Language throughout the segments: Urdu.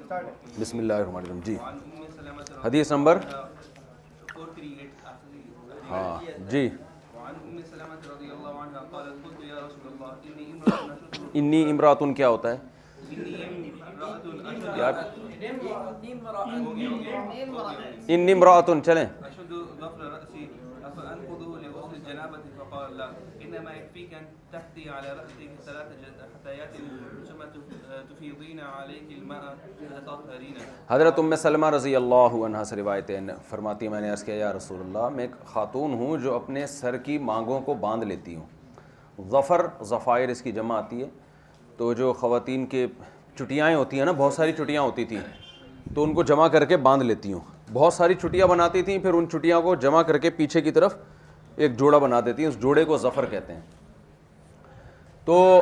بسم اللہ الرحمن الرحیم. جی حدیث نمبر ہاں جی. انی امراتن کیا ہوتا ہے یار؟ انی امراتن چلیں. حضرت ام سلمہ رضی اللہ عنہا سے روایت ہے، فرماتی ہے میں نے عرض کیا یا رسول اللہ میں ایک خاتون ہوں جو اپنے سر کی مانگوں کو باندھ لیتی ہوں. ظفر ظفائر اس کی جمع آتی ہے. تو جو خواتین کے چٹیاں ہوتی ہیں نا، بہت ساری چٹیاں ہوتی تھیں تو ان کو جمع کر کے باندھ لیتی ہوں. بہت ساری چٹیاں بناتی تھیں، پھر ان چٹیاں کو جمع کر کے پیچھے کی طرف ایک جوڑا بنا دیتی ہیں، اس جوڑے کو ظفر کہتے ہیں. تو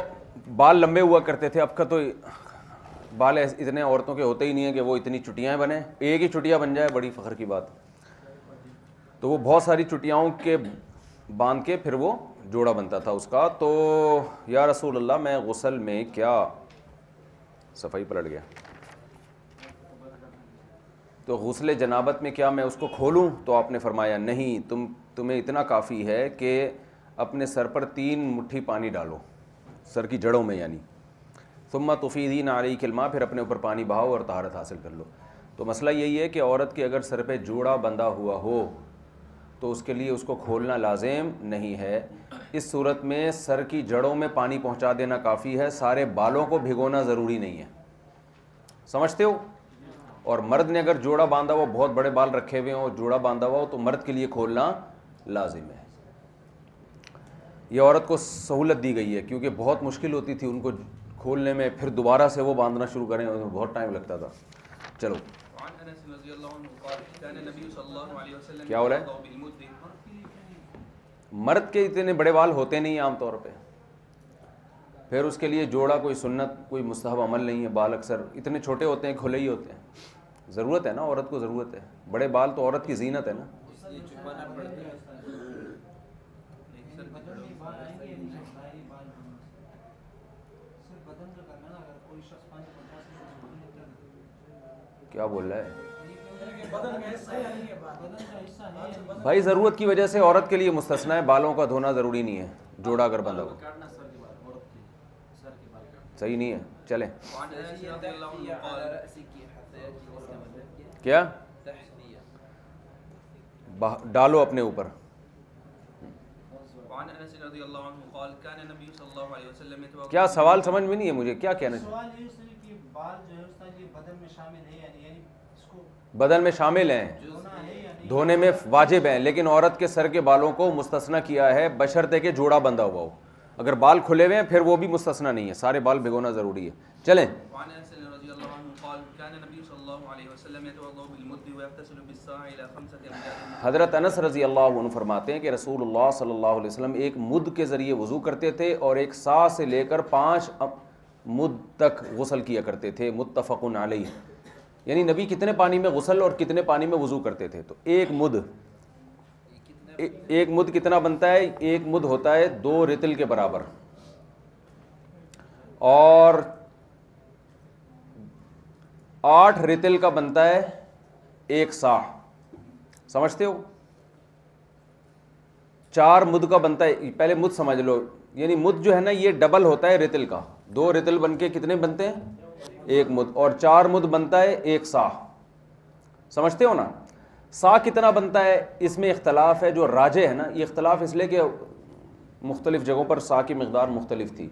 بال لمبے ہوا کرتے تھے. اب کا تو بال اتنے عورتوں کے ہوتے ہی نہیں ہیں کہ وہ اتنی چٹیاں بنیں، ایک ہی چٹیا بن جائے بڑی فخر کی بات. تو وہ بہت ساری چٹیاؤں کے باندھ کے پھر وہ جوڑا بنتا تھا اس کا. تو یا رسول اللہ میں غسل میں کیا، صفائی پلٹ گیا، تو غسل جنابت میں کیا میں اس کو کھولوں؟ تو آپ نے فرمایا نہیں، تمہیں اتنا کافی ہے کہ اپنے سر پر 3 مٹھی پانی ڈالو، سر کی جڑوں میں یعنی. ثم تفیضین علیک الماء، پھر اپنے اوپر پانی بہاؤ اور طہارت حاصل کر لو. تو مسئلہ یہی ہے کہ عورت کے اگر سر پہ جوڑا بندھا ہوا ہو تو اس کے لیے اس کو کھولنا لازم نہیں ہے. اس صورت میں سر کی جڑوں میں پانی پہنچا دینا کافی ہے، سارے بالوں کو بھگونا ضروری نہیں ہے. سمجھتے ہو؟ اور مرد نے اگر جوڑا باندھا ہوا، بہت بڑے بال رکھے ہوئے ہوں، جوڑا باندھا ہوا ہو تو مرد کے لیے کھولنا لازم ہے. یہ عورت کو سہولت دی گئی ہے کیونکہ بہت مشکل ہوتی تھی ان کو کھولنے میں، پھر دوبارہ سے وہ باندھنا شروع کریں اور بہت ٹائم لگتا تھا. چلو کیا ہو رہا ہے؟ مرد کے اتنے بڑے بال ہوتے نہیں عام طور پہ، پھر اس کے لیے جوڑا کوئی سنت کوئی مستحب عمل نہیں ہے. بال اکثر اتنے چھوٹے ہوتے ہیں، کھلے ہی ہوتے ہیں. ضرورت ہے نا، عورت کو ضرورت ہے، بڑے بال تو عورت کی زینت ہے نا. کیا بول رہا ہے بھائی؟ ضرورت کی وجہ سے عورت کے لیے مستثنا ہے، بالوں کا دھونا ضروری نہیں ہے جوڑا اگر بندھا ہو. صحیح نہیں ہے. چلیں کیا ڈالو اپنے اوپر. کیا سوال سمجھ میں نہیں ہے مجھے، کیا کہنا چاہیے؟ بدن میں شامل ہیں، دھونے میں واجب ہیں، لیکن عورت کے سر کے بالوں کو مستثنا کیا ہے بشرطے کہ جوڑا بندھا ہوا ہو. اگر بال کھلے ہوئے ہیں پھر وہ بھی مستثنا نہیں ہے، سارے بال بھگونا ضروری ہے. چلیں حضرت انس رضی اللہ عنہ فرماتے ہیں کہ رسول اللہ صلی اللہ علیہ وسلم ایک مد کے ذریعے وضو کرتے تھے اور ایک سا سے لے کر 5 مد تک غسل کیا کرتے تھے. متفق علیہ، یعنی نبی کتنے پانی میں غسل اور کتنے پانی میں وضو کرتے تھے. تو ایک مد کتنا بنتا ہے؟ ایک مد ہوتا ہے 2 رطل کے برابر، اور 8 رطل کا بنتا ہے 1 سا. سمجھتے ہو؟ 4 مد کا بنتا ہے، پہلے مد سمجھ لو، یعنی مد جو ہے نا یہ ڈبل ہوتا ہے رطل کا. 2 رطل بن کے کتنے بنتے ہیں؟ 1 مد، اور 4 مد بنتا ہے 1 سا. سمجھتے ہو نا؟ سا کتنا بنتا ہے اس میں اختلاف ہے، جو راجح ہے نا، یہ اختلاف اس لیے کہ مختلف جگہوں پر سا کی مقدار مختلف تھی.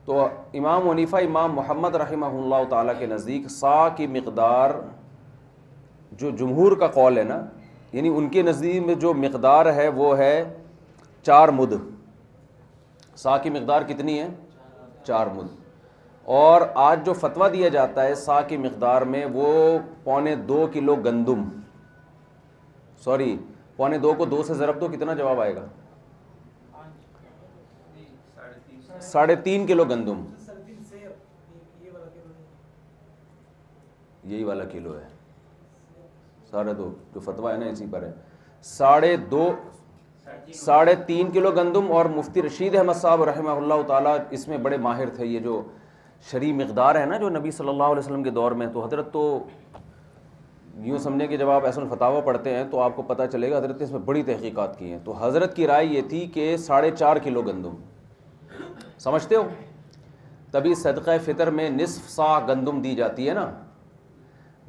تو امام حنیفہ امام محمد رحمہ اللہ تعالیٰ کے نزدیک سا کی مقدار، جو جمہور کا قول ہے نا، یعنی ان کے نزدیک میں جو مقدار ہے وہ ہے 4 مد. سا کی مقدار کتنی ہے؟ 4 مد. اور آج جو فتویٰ دیا جاتا ہے سا کی مقدار میں، وہ 1.25 کلو گندم، سوری 1.25 کو 2 سے ضرب دو، کتنا جواب آئے گا؟ 3.5 کلو گندم. یہی والا کلو ہے، 2.5 جو فتویٰ ہے نا اسی پر ہے. 3.5 کلو گندم. اور مفتی رشید احمد صاحب رحمہ اللہ تعالیٰ اس میں بڑے ماہر تھے، یہ جو شرعی مقدار ہے نا جو نبی صلی اللہ علیہ وسلم کے دور میں. تو حضرت تو یوں سمجھیں کہ جب آپ ایسا الفتاویٰ پڑھتے ہیں تو آپ کو پتہ چلے گا حضرت نے اس میں بڑی تحقیقات کی ہیں. تو حضرت کی رائے یہ تھی کہ 4.5 کلو گندم, سمجھتے ہو, تبھی صدقہ فطر میں نصف صاع گندم دی جاتی ہے نا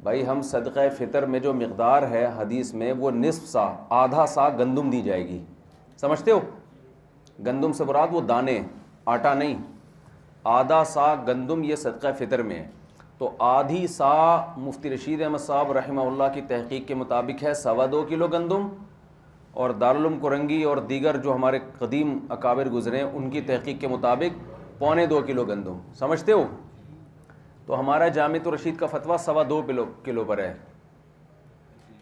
بھائی. ہم صدقہ فطر میں جو مقدار ہے حدیث میں وہ نصف صاع, آدھا صاع گندم دی جائے گی, سمجھتے ہو. گندم سے مراد وہ دانے, آٹا نہیں, آدھا صاع گندم یہ صدقہ فطر میں ہے. تو آدھی صاع مفتی رشید احمد صاحب رحمہ اللہ کی تحقیق کے مطابق ہے 2.25 کلو گندم, اور دارالعلوم کرنگی اور دیگر جو ہمارے قدیم اکابر گزرے ہیں ان کی تحقیق کے مطابق 2.25 کلو گندم, سمجھتے ہو. تو ہمارا جامع رشید کا فتویٰ 2.25 کلو پر ہے,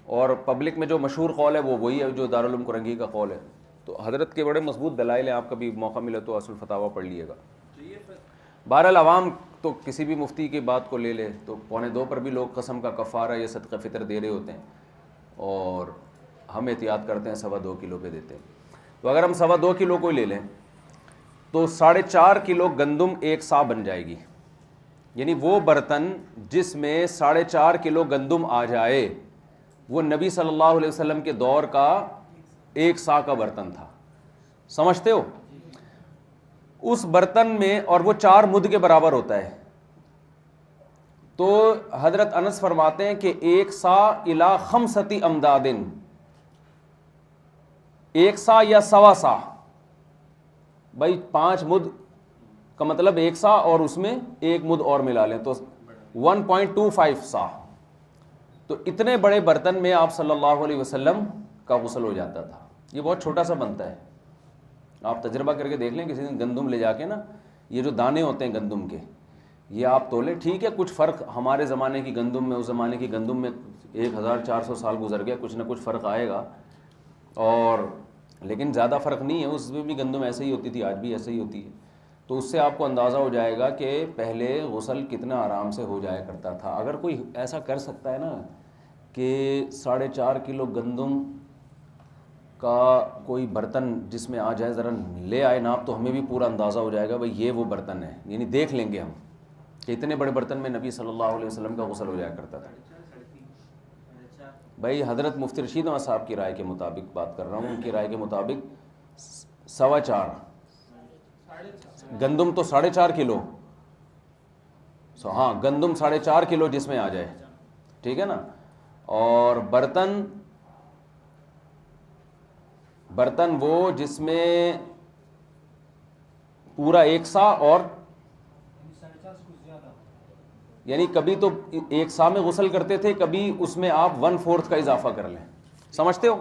اور پبلک میں جو مشہور قول ہے وہ وہی ہے جو دارالعلوم کرنگی کا قول ہے. تو حضرت کے بڑے مضبوط دلائل ہیں, آپ کبھی موقع ملے تو اصل فتاویٰ پڑھ لیے گا. بہرحال عوام تو کسی بھی مفتی کی بات کو لے لے تو 2.25 پر بھی لوگ قسم کا کفارہ یا صدقہ فطر دے رہے ہوتے ہیں, اور ہم احتیاط کرتے ہیں 2.25 کلو پہ دیتے ہیں. تو اگر ہم 2.25 کلو کو لے لیں تو 4.5 کلو گندم 1 صاع بن جائے گی. یعنی وہ برتن جس میں 4.5 کلو گندم آ جائے وہ نبی صلی اللہ علیہ وسلم کے دور کا 1 صاع کا برتن تھا, سمجھتے ہو. اس برتن میں, اور وہ 4 مد کے برابر ہوتا ہے. تو حضرت انس فرماتے ہیں کہ 1 صاع الی 5 امداد, 1 صاع یا 1.25 صاع, بھائی 5 مد کا مطلب 1 صاع اور اس میں 1 مد اور ملا لیں تو 1.25 صاع. تو اتنے بڑے برتن میں آپ صلی اللہ علیہ وسلم کا غسل ہو جاتا تھا. یہ بہت چھوٹا سا بنتا ہے, آپ تجربہ کر کے دیکھ لیں کسی دن گندم لے جا کے نا, یہ جو دانے ہوتے ہیں گندم کے یہ آپ تولیں. ٹھیک ہے کچھ فرق ہمارے زمانے کی گندم میں اس زمانے کی گندم میں 1400 سال گزر گیا, کچھ نہ کچھ فرق آئے گا, اور لیکن زیادہ فرق نہیں ہے. اس میں بھی گندم ایسے ہی ہوتی تھی, آج بھی ایسے ہی ہوتی ہے. تو اس سے آپ کو اندازہ ہو جائے گا کہ پہلے غسل کتنا آرام سے ہو جایا کرتا تھا. اگر کوئی ایسا کر سکتا ہے نا کہ 4.5 کلو گندم کا کوئی برتن جس میں آ جائے, ذرا لے آئے ناپ, تو ہمیں بھی پورا اندازہ ہو جائے گا بھائی یہ وہ برتن ہے. یعنی دیکھ لیں گے ہم کہ اتنے بڑے برتن میں نبی صلی اللہ علیہ وسلم کا غسل ہو جایا کرتا تھا. بھائی حضرت مفتی رشید احمد صاحب کی رائے کے مطابق بات کر رہا ہوں, ان کی رائے کے مطابق 4.25 گندم تو 4.5 کلو, ہاں گندم 4.5 کلو جس میں آ جائے, ٹھیک ہے نا. اور برتن وہ جس میں پورا 1 صاع, اور یعنی کبھی تو 1 صاع میں غسل کرتے تھے, کبھی اس میں آپ 1/4 کا اضافہ کر لیں, سمجھتے ہو.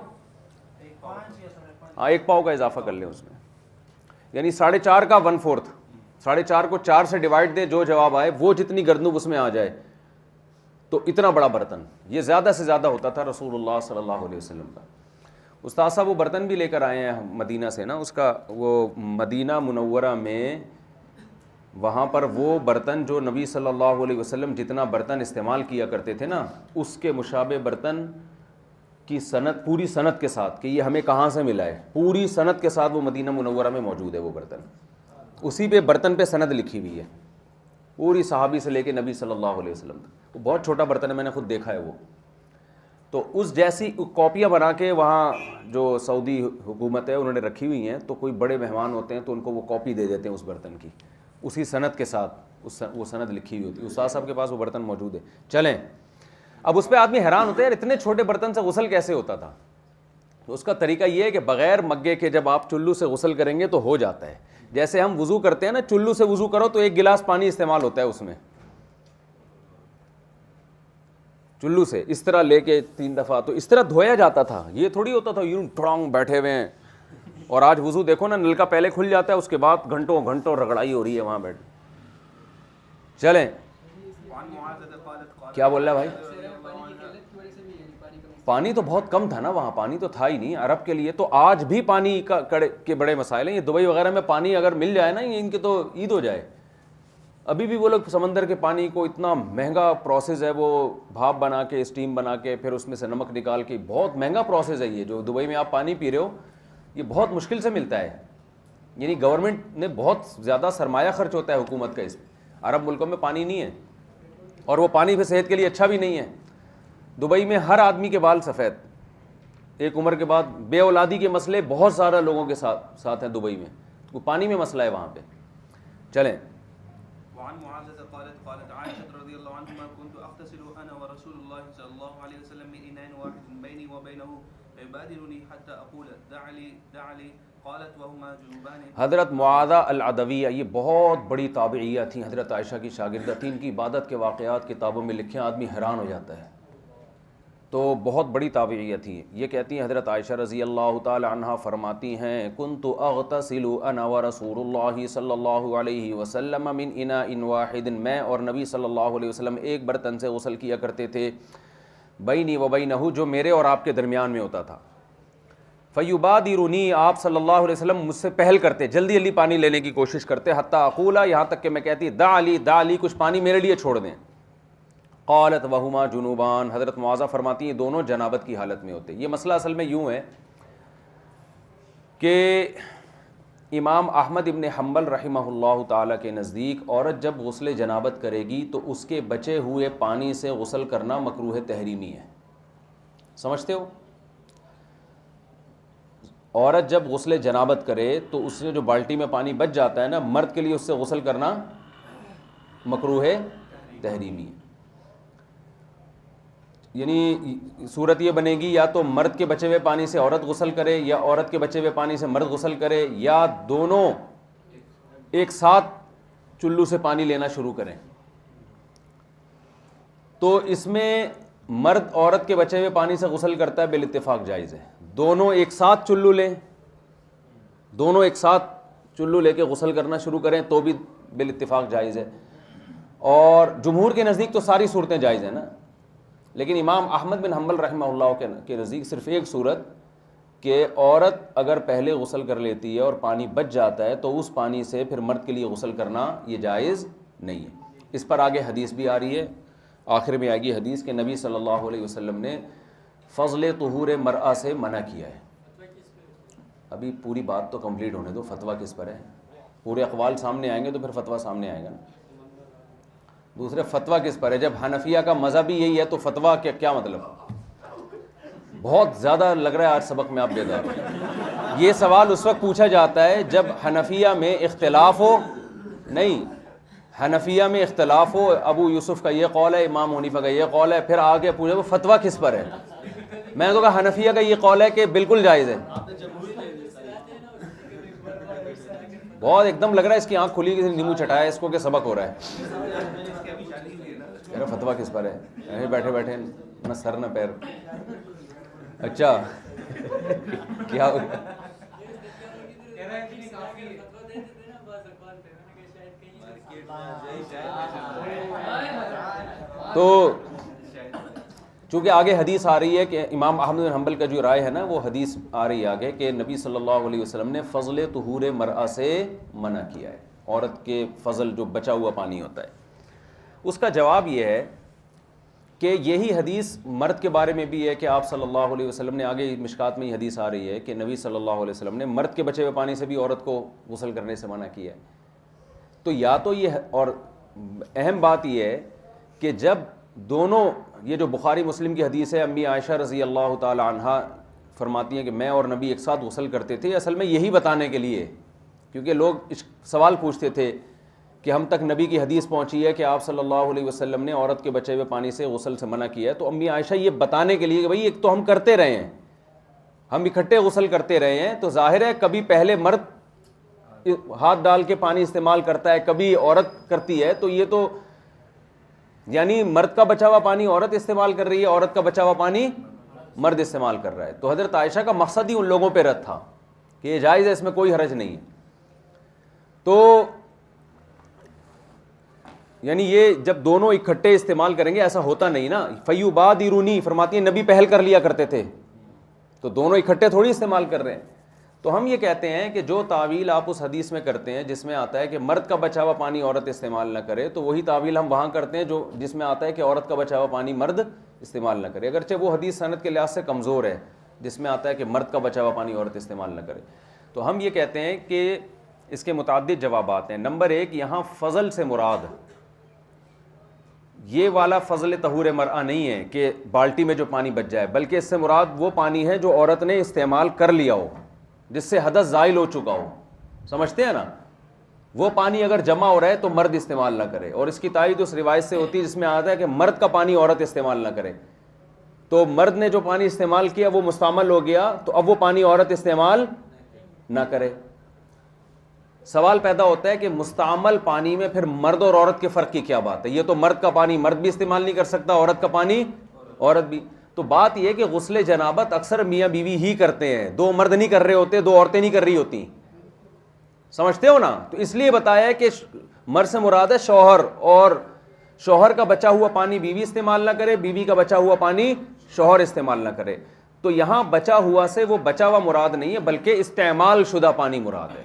ہاں 1 پاؤ کا اضافہ کر لیں اس میں, یعنی 4.5 کا 1/4, 4.5 کو 4 سے ڈیوائڈ دے, جو جواب آئے وہ جتنی گندم اس میں آ جائے. تو اتنا بڑا برتن یہ زیادہ سے زیادہ ہوتا تھا رسول اللہ صلی اللہ علیہ وسلم کا. استاد صاحب وہ برتن بھی لے کر آئے ہیں مدینہ سے نا, اس کا وہ مدینہ منورہ میں وہاں پر وہ برتن جو نبی صلی اللہ علیہ وسلم جتنا برتن استعمال کیا کرتے تھے نا, اس کے مشابہ برتن کی سند, پوری سند کے ساتھ کہ یہ ہمیں کہاں سے ملا ہے, پوری سند کے ساتھ وہ مدینہ منورہ میں موجود ہے. وہ برتن اسی پہ برتن پہ سند لکھی ہوئی ہے پوری صحابی سے لے کے نبی صلی اللہ علیہ وسلم تک. وہ بہت چھوٹا برتن ہے, میں نے خود دیکھا ہے وہ. تو اس جیسی کاپیاں بنا کے وہاں جو سعودی حکومت ہے انہوں نے رکھی ہوئی ہیں, تو کوئی بڑے مہمان ہوتے ہیں تو ان کو وہ کاپی دے دیتے ہیں اس برتن کی, اسی سند کے ساتھ وہ سند لکھی ہوئی ہوتی ہے. استاد صاحب کے پاس وہ برتن موجود ہے. چلیں اب اس پہ آدمی حیران ہوتا ہے یار اتنے چھوٹے برتن سے غسل کیسے ہوتا تھا. تو اس کا طریقہ یہ ہے کہ بغیر مگے کے جب آپ چلو سے غسل کریں گے تو ہو جاتا ہے. جیسے ہم وضو کرتے ہیں نا, چلو سے وضو کرو تو 1 گلاس پانی استعمال ہوتا ہے اس میں, چلو سے اس طرح لے کے 3 دفعہ, تو اس طرح دھویا جاتا تھا. یہ تھوڑی ہوتا تھا یوں ٹھڑانگ بیٹھے ہوئے ہیں. اور آج وضو دیکھو نا, نل کا پہلے کھل جاتا ہے, اس کے بعد گھنٹوں گھنٹوں رگڑائی ہو رہی ہے وہاں بیٹھ. چلیں کیا بول رہا ہے بھائی, پانی تو بہت کم تھا نا وہاں, پانی تو تھا ہی نہیں عرب کے لیے. تو آج بھی پانی کے بڑے مسائل ہیں. یہ دبئی وغیرہ میں پانی اگر مل جائے نا, ان کے تو عید ہو جائے. ابھی بھی وہ لوگ سمندر کے پانی کو اتنا مہنگا پروسیس ہے, وہ بھاپ بنا کے اسٹیم بنا کے پھر اس میں سے نمک نکال کے, بہت مہنگا پروسیس ہے یہ. جو دبئی میں آپ پانی پی رہے ہو یہ بہت مشکل سے ملتا ہے. یعنی گورنمنٹ نے بہت زیادہ سرمایہ خرچ ہوتا ہے حکومت کا اس میں. عرب ملکوں میں پانی نہیں ہے، اور وہ پانی پھر صحت کے لیے اچھا بھی نہیں ہے۔ دبئی میں ہر آدمی کے بال سفید، ایک عمر کے بعد بے اولادی کے مسئلے بہت سارے لوگوں کے ساتھ ہیں دبئی میں، وہ پانی میں مسئلہ ہے وہاں پہ۔ چلیں، وعن معاذة قالت قالت عائشة رضي الله عنهما كنت أغتسل أنا ورسول الله صلى الله عليه وسلم من إناء واحد بيني وبينه فيبادرني حتى أقول دع لي قالت وهما جنوبان۔ حضرت معاذہ العدویہ یہ بہت بڑی تابعیہ تھیں، حضرت عائشہ کی شاگردہ تھیں، ان کی عبادت کے واقعات کتابوں میں لکھے ہیں، آدمی حیران ہو جاتا ہے، تو بہت بڑی تابعیہ تھیں۔ یہ کہتی ہیں حضرت عائشہ رضی اللہ تعالی عنہا فرماتی ہیں کنت اغتسل انا ورسول اللہ صلی اللہ علیہ وسلم من اناء واحد، میں اور نبی صلی اللہ علیہ وسلم ایک برتن سے غسل کیا کرتے تھے، بینی و بینہ، جو میرے اور آپ کے درمیان میں ہوتا تھا۔ فیبادرنی، آپ صلی اللہ علیہ وسلم مجھ سے پہل کرتے، جلدی جلدی پانی لینے کی کوشش کرتے، حتیٰ اقولا، یہاں تک کہ میں کہتی دع لی کچھ پانی میرے لیے چھوڑ دیں۔ قالت وہما جنوبان، حضرت معاذہ فرماتی ہیں دونوں جنابت کی حالت میں ہوتے۔ یہ مسئلہ اصل میں یوں ہے کہ امام احمد ابن حنبل رحمہ اللہ تعالیٰ کے نزدیک عورت جب غسل جنابت کرے گی تو اس کے بچے ہوئے پانی سے غسل کرنا مکروہ تحریمی ہے، سمجھتے ہو؟ عورت جب غسل جنابت کرے تو اس سے جو بالٹی میں پانی بچ جاتا ہے نا، مرد کے لیے اس سے غسل کرنا مکروہ تحریمی ہے۔ یعنی صورت یہ بنے گی یا تو مرد کے بچے ہوئے پانی سے عورت غسل کرے، یا عورت کے بچے ہوئے پانی سے مرد غسل کرے، یا دونوں ایک ساتھ چلو سے پانی لینا شروع کریں۔ تو اس میں مرد عورت کے بچے ہوئے پانی سے غسل کرتا ہے، بالاتفاق جائز ہے۔ دونوں ایک ساتھ چلو لیں، دونوں ایک ساتھ چلو لے کے غسل کرنا شروع کریں تو بھی بالاتفاق جائز ہے۔ اور جمہور کے نزدیک تو ساری صورتیں جائز ہیں نا، لیکن امام احمد بن حنبل رحمہ اللہ کے نزدیک صرف ایک صورت کہ عورت اگر پہلے غسل کر لیتی ہے اور پانی بچ جاتا ہے تو اس پانی سے پھر مرد کے لیے غسل کرنا یہ جائز نہیں ہے۔ اس پر آگے حدیث بھی آ رہی ہے، آخر میں آئے گی حدیث کہ نبی صلی اللہ علیہ وسلم نے فضل طہور مرأہ سے منع کیا ہے۔ ابھی پوری بات تو کمپلیٹ ہونے دو، فتویٰ کس پر ہے؟ پورے اقوال سامنے آئیں گے تو پھر فتویٰ سامنے آئے گا نا۔ دوسرے فتویٰ کس پر ہے؟ جب حنفیہ کا مذہب ہی یہی ہے تو فتویٰ کیا مطلب؟ بہت زیادہ لگ رہا ہے آج سبق میں آپ بیدار ہو۔ یہ سوال اس وقت پوچھا جاتا ہے جب حنفیہ میں اختلاف ہو، نہیں، حنفیہ میں اختلاف ہو، ابو یوسف کا یہ قول ہے، امام حنیفہ کا یہ قول ہے، پھر آگے پوچھے وہ فتویٰ کس پر ہے؟ میں نے تو کہا حنفیہ کا یہ قول ہے کہ بالکل جائز ہے۔ بہت ایک دم لگ رہا ہے اس کی آنکھ کھلی، کسی نے نیمبو چٹایا اس کو کہ سبق ہو رہا ہے۔ میرا فتویٰ کس پر ہے؟ ایسے بیٹھے بیٹھے نہ سر نہ پیر۔ اچھا کیا ہو گیا؟ تو چونکہ آگے حدیث آ رہی ہے کہ امام احمد بن حنبل کا جو رائے ہے نا، وہ حدیث آ رہی ہے آگے کہ نبی صلی اللہ علیہ وسلم نے فضل طہور مرأہ سے منع کیا ہے، عورت کے فضل جو بچا ہوا پانی ہوتا ہے۔ اس کا جواب یہ ہے کہ یہی حدیث مرد کے بارے میں بھی ہے کہ آپ صلی اللہ علیہ وسلم نے، آگے مشکات میں یہ حدیث آ رہی ہے کہ نبی صلی اللہ علیہ وسلم نے مرد کے بچے ہوئے پانی سے بھی عورت کو غسل کرنے سے منع کیا ہے۔ تو یا تو یہ، اور اہم بات یہ ہے کہ جب دونوں، یہ جو بخاری مسلم کی حدیث ہے، امی عائشہ رضی اللہ تعالی عنہا فرماتی ہیں کہ میں اور نبی ایک ساتھ غسل کرتے تھے، اصل میں یہی بتانے کے لیے، کیونکہ لوگ سوال پوچھتے تھے کہ ہم تک نبی کی حدیث پہنچی ہے کہ آپ صلی اللہ علیہ وسلم نے عورت کے بچے ہوئے پانی سے غسل سے منع کیا ہے، تو امی عائشہ یہ بتانے کے لیے کہ بھئی ایک تو ہم کرتے رہے ہیں، ہم اکٹھے غسل کرتے رہے ہیں، تو ظاہر ہے کبھی پہلے مرد ہاتھ ڈال کے پانی استعمال کرتا ہے، کبھی عورت کرتی ہے، تو یہ تو یعنی مرد کا بچا ہوا پانی عورت استعمال کر رہی ہے، عورت کا بچا ہوا پانی مرد استعمال کر رہا ہے۔ تو حضرت عائشہ کا مقصد ہی ان لوگوں پہ رد تھا کہ یہ جائز ہے، اس میں کوئی حرج نہیں ہے۔ تو یعنی یہ جب دونوں اکٹھے استعمال کریں گے، ایسا ہوتا نہیں نا۔ فیبادرونی فرماتی ہیں نبی پہل کر لیا کرتے تھے، تو دونوں اکٹھے تھوڑی استعمال کر رہے ہیں۔ تو ہم یہ کہتے ہیں کہ جو تعویل آپ اس حدیث میں کرتے ہیں جس میں آتا ہے کہ مرد کا بچا ہوا پانی عورت استعمال نہ کرے، تو وہی تعویل ہم وہاں کرتے ہیں جو جس میں آتا ہے کہ عورت کا بچا ہوا پانی مرد استعمال نہ کرے، اگرچہ وہ حدیث سند کے لحاظ سے کمزور ہے جس میں آتا ہے کہ مرد کا بچا ہوا پانی عورت استعمال نہ کرے۔ تو ہم یہ کہتے ہیں کہ اس کے متعدد جوابات ہیں۔ نمبر ایک، یہاں فضل سے مراد یہ والا فضل طہور مرأہ نہیں ہے کہ بالٹی میں جو پانی بچ جائے، بلکہ اس سے مراد وہ پانی ہے جو عورت نے استعمال کر لیا ہو، جس سے حدث زائل ہو چکا ہو، سمجھتے ہیں نا؟ وہ پانی اگر جمع ہو رہا ہے تو مرد استعمال نہ کرے، اور اس کی تائید اس روایت سے ہوتی ہے جس میں آتا ہے کہ مرد کا پانی عورت استعمال نہ کرے. تو مرد نے جو پانی استعمال کیا وہ مستعمل ہو گیا، تو اب وہ پانی عورت استعمال نہ کرے. سوال پیدا ہوتا ہے کہ مستعمل پانی میں پھر مرد اور عورت کے فرق کی کیا بات ہے؟ یہ تو مرد کا پانی مرد بھی استعمال نہیں کر سکتا، عورت کا پانی عورت بھی. تو بات یہ ہے کہ غسل جنابت اکثر میاں بیوی ہی کرتے ہیں، دو مرد نہیں کر رہے ہوتے، دو عورتیں نہیں کر رہی ہوتی، سمجھتے ہو نا؟ تو اس لیے بتایا ہے کہ مرد سے مراد ہے شوہر، اور شوہر کا بچا ہوا پانی بیوی استعمال نہ کرے، بیوی کا بچا ہوا پانی شوہر استعمال نہ کرے. تو یہاں بچا ہوا سے وہ بچا ہوا مراد نہیں ہے، بلکہ استعمال شدہ پانی مراد ہے.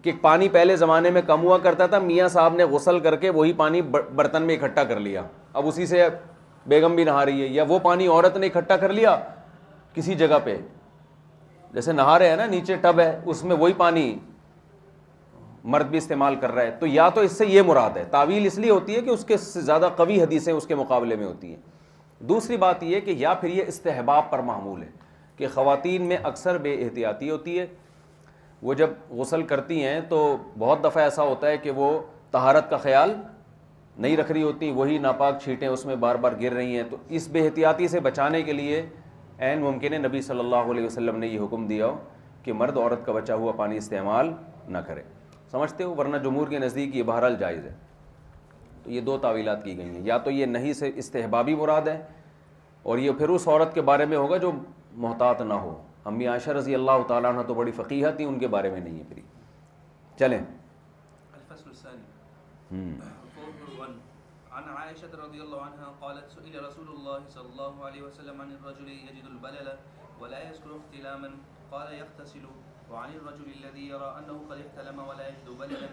کہ پانی پہلے زمانے میں کم ہوا کرتا تھا، میاں صاحب نے غسل کر کے وہی پانی برتن میں اکٹھا کر لیا، اب اسی سے بیگم بھی نہا رہی ہے، یا وہ پانی عورت نے اکٹھا کر لیا کسی جگہ پہ، جیسے نہا رہے ہیں نا، نیچے ٹب ہے اس میں وہی پانی مرد بھی استعمال کر رہا ہے. تو یا تو اس سے یہ مراد ہے، تعویل اس لیے ہوتی ہے کہ اس کے زیادہ قوی حدیثیں اس کے مقابلے میں ہوتی ہیں. دوسری بات یہ کہ یا پھر یہ استحباب پر محمول ہے کہ خواتین میں اکثر بے احتیاطی ہوتی ہے، وہ جب غسل کرتی ہیں تو بہت دفعہ ایسا ہوتا ہے کہ وہ طہارت کا خیال نہیں رکھ رہی ہوتی، وہی ناپاک چھینٹیں اس میں بار بار گر رہی ہیں. تو اس بے احتیاطی سے بچانے کے لیے عین ممکن ہے نبی صلی اللہ علیہ وسلم نے یہ حکم دیا ہو کہ مرد عورت کا بچا ہوا پانی استعمال نہ کرے. سمجھتے ہو؟ ورنہ جمہور کے نزدیک یہ بہرحال جائز ہے. تو یہ دو تعویلات کی گئی ہیں، یا تو یہ نہیں سے استحبابی مراد ہے، اور یہ پھر اس عورت کے بارے میں ہوگا جو محتاط نہ ہو. امی عائشہ رضی اللہ تعالیٰ عنہ تو بڑی فقیہ تھیں، ان کے بارے میں نہیں ہے. پھر چلیں الفصل الثاني. عن عائشة رضي الله عنها قالت سئل رسول الله صلى الله عليه وسلم عن الرجل يجد البلل ولا يذكر احتلاما قال يغتسل، وعن الرجل الذي يرى أنه قد احتلم ولا يجد بللا.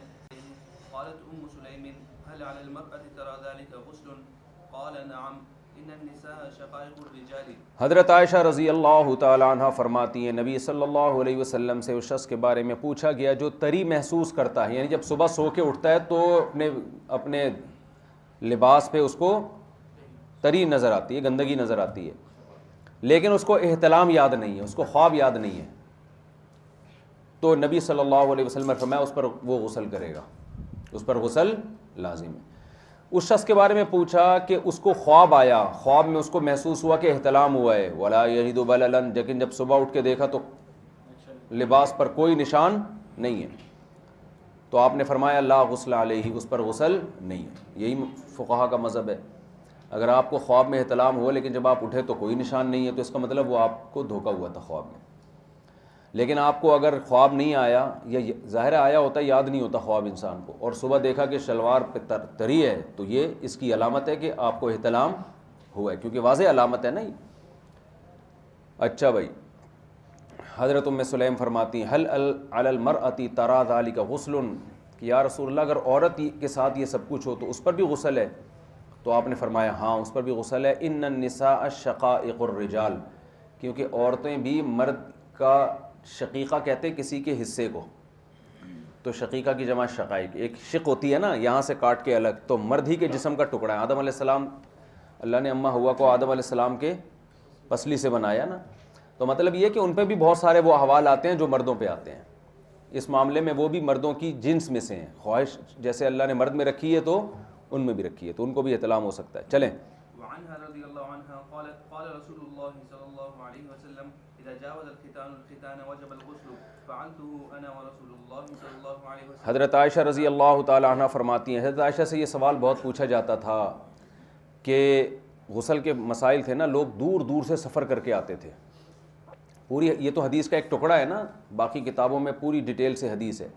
قالت سليم هل على المرأة ترى ذلك غسل؟ قال نعم ان النساء شقائق الرجال. حضرت عائشہ رضی اللہ تعالیٰ عنہ فرماتی ہیں نبی صلی اللہ علیہ وسلم سے اس شخص کے بارے میں پوچھا گیا جو تری محسوس کرتا ہے، یعنی جب صبح سو کے اٹھتا ہے تو اپنے لباس پہ اس کو تری نظر آتی ہے، گندگی نظر آتی ہے، لیکن اس کو احتلام یاد نہیں ہے، اس کو خواب یاد نہیں ہے. تو نبی صلی اللہ علیہ وسلم نے فرمایا اس پر وہ غسل کرے گا، اس پر غسل لازم ہے. اس شخص کے بارے میں پوچھا کہ اس کو خواب آیا، خواب میں اس کو محسوس ہوا کہ احتلام ہوا ہے، ولا یجد بللا، لیکن جب صبح اٹھ کے دیکھا تو لباس پر کوئی نشان نہیں ہے. تو آپ نے فرمایا لا غسل علیہ، اس پر غسل نہیں ہے. یہی فقہا کا مذہب ہے. اگر آپ کو خواب میں احتلام ہوا لیکن جب آپ اٹھے تو کوئی نشان نہیں ہے، تو اس کا مطلب وہ آپ کو دھوکہ ہوا تھا خواب میں. لیکن آپ کو اگر خواب نہیں آیا، یا ظاہر آیا ہوتا ہے، یاد نہیں ہوتا خواب انسان کو، اور صبح دیکھا کہ شلوار پہ تری ہے، تو یہ اس کی علامت ہے کہ آپ کو احتلام ہوا ہے، کیونکہ واضح علامت ہے نا. اچھا بھائی، حضرت ام سلیم فرماتی ہیں حل علی المرأۃ ترى ذلك غسل، کہ یا رسول اللہ اگر عورت کے ساتھ یہ سب کچھ ہو تو اس پر بھی غسل ہے؟ تو آپ نے فرمایا ہاں اس پر بھی غسل ہے. ان النساء شقائق الرجال، کیونکہ عورتیں بھی مرد کا شقیقہ کہتے ہیں کسی کے حصے کو. تو شقیقہ کی جمع شقائق، ایک شق ہوتی ہے نا یہاں سے کاٹ کے الگ، تو مرد ہی کے جسم کا ٹکڑا ہے. آدم علیہ السلام، اللہ نے اماں ہوا کو آدم علیہ السلام کے پسلی سے بنایا نا. تو مطلب یہ کہ ان پہ بھی بہت سارے وہ احوال آتے ہیں جو مردوں پہ آتے ہیں. اس معاملے میں وہ بھی مردوں کی جنس میں سے ہیں، خواہش جیسے اللہ نے مرد میں رکھی ہے تو ان میں بھی رکھی ہے، تو ان کو بھی احتلام ہو سکتا ہے. چلیں. وعنها رضي الله عنها قالت قال رسول الله صلى الله عليه وسلم اذا جاوز الختان وجب الغسل فعلته انا ورسول الله صلى الله عليه وسلم. حضرت عائشہ رضی اللہ تعالی عنہ فرماتی ہیں حضرت عائشہ سے یہ سوال بہت پوچھا جاتا تھا کہ غسل کے مسائل تھے نا، لوگ دور دور سے سفر کر کے آتے تھے. پوری یہ تو حدیث کا ایک ٹکڑا ہے نا، باقی کتابوں میں پوری ڈیٹیل سے حدیث ہے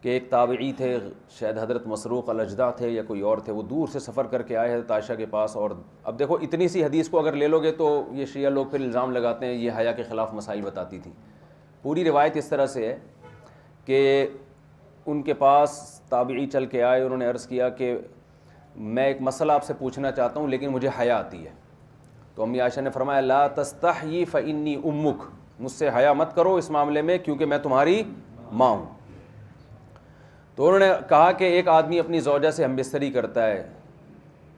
کہ ایک تابعی تھے، شاید حضرت مسروق الاجدع تھے یا کوئی اور تھے، وہ دور سے سفر کر کے آئے حضرت عائشہ کے پاس. اور اب دیکھو اتنی سی حدیث کو اگر لے لو گے تو یہ شیعہ لوگ پھر الزام لگاتے ہیں یہ حیا کے خلاف مسائل بتاتی تھی. پوری روایت اس طرح سے ہے کہ ان کے پاس تابعی چل کے آئے، انہوں نے عرض کیا کہ میں ایک مسئلہ آپ سے پوچھنا چاہتا ہوں لیکن مجھے حیا آتی ہے. تو امی عائشہ نے فرمایا لا تستحیی فانی امک، مجھ سے حیا مت کرو اس معاملے میں کیونکہ میں تمہاری ماں ہوں. تو انہوں نے کہا کہ ایک آدمی اپنی زوجہ سے ہم بستری کرتا ہے